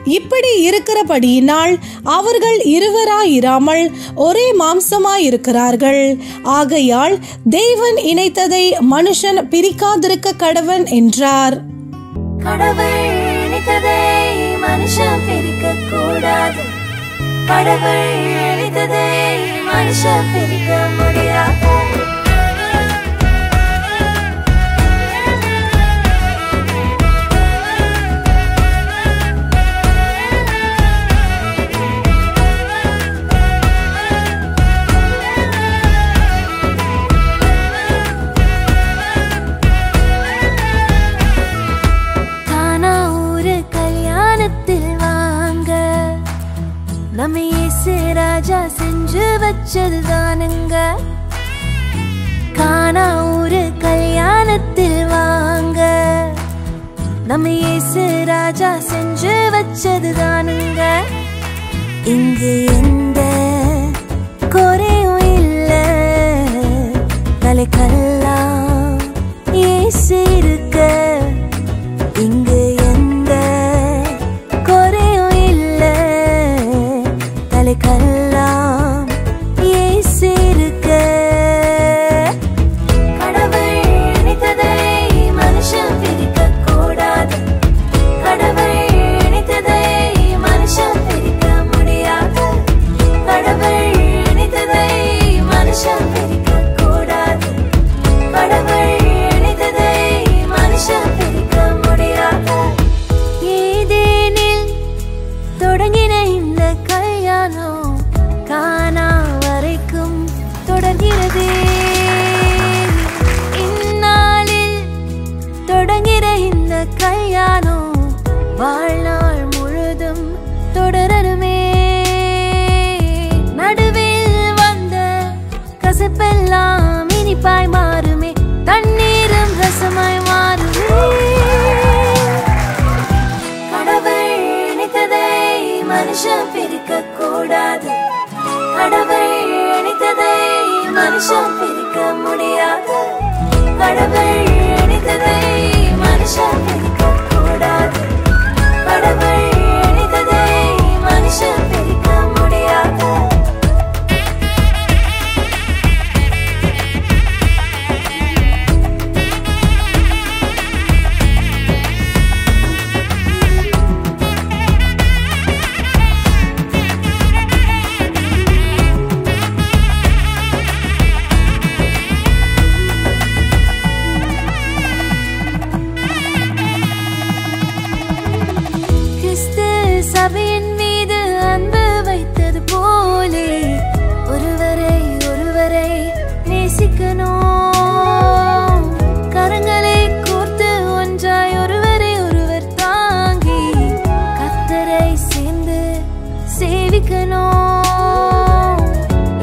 இப்படி இருக்கிறபடியினால் அவர்கள் இருவராயிராமல் ஒரே மாம்சமாயிருக்கிறார்கள். ஆகையால் தேவன் இணைத்ததை மனுஷன் பிரிக்காதிருக்க கடவன் என்றார். கடவுள் இணைத்ததை மனுஷன் பிரிக்க கூடாது. கடவுள் இணைத்ததை மனுஷன் பிரிக்க முடியாது. நம்ம இயேசு ராஜா செஞ்சு வச்சதுதானுங்க. கானா ஊரு கல்யாணத்தில் வாங்க. நம்ம இயேசு ராஜா செஞ்சு வச்சதுதானுங்க. இங்கு எந்த குறையும் இல்ல. தலைக்கெல்லாம் இயேசு இருக்க. இங்கு கல்லாம் இயேசு இருக்க. கடவுள் இணைத்ததை மனுஷன் பிரிக்க கூடாது. கடவுள் இணைத்ததை மனுஷன் பிரிக்க முடியாது. கடவுள் இணைத்ததை மனுஷன் பிரிக்க கூடாது. கடவுள் இணைத்ததை மனுஷன் பிரிக்க முடியாது. ஏதேனில் தொடங்கின இந்த கானா வரைக்கும் தொடர்கிறது. இந்நாளில் தொடங்கிற இந்த கல்யாணம் வாழ்நாள் முழுதும் தொடரணுமே. நடுவில் வந்த கசப்பெல்லாம் இனிப்பாய் மாறுமே. தண்ணீரும் ரசமாய் மாறுமே. கடவுள் இணைத்ததை மனுஷன் பிரிக்க கூடாது. கடவுள் இணைத்ததை மனுஷன் பிரிக்க முடியாது. கடவுள் இணைத்ததை மனுஷன் பிரிக்க கூடாது. கடவுள் இணைத்ததை மனுஷன் பிரிக்க முடியாது. சபையின் மீது அன்பு வைத்தது போலே ஒருவரை ஒருவரை நேசிக்கணும். கரங்களை கோர்த்து ஒன்றாய் ஒருவரை ஒருவர் தாங்கி கர்த்தரை சேர்ந்து சேவிக்கணும்.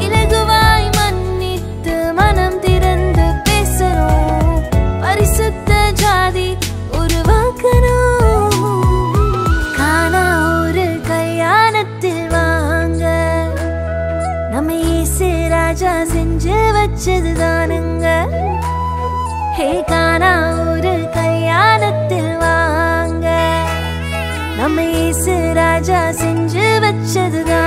இலகுவாய் மன்னித்து மனம் திறந்து பேசணும். பரிசுத்த ஜாதி உருவாக்கணும். நம்ம இயேசு ராஜா செஞ்சு வச்சதுதானுங்க. ஹே கானா ஒரு கல்யாணத்தில் வாங்க. நம்ம இயேசு ராஜா செஞ்சு வச்சதுதான்.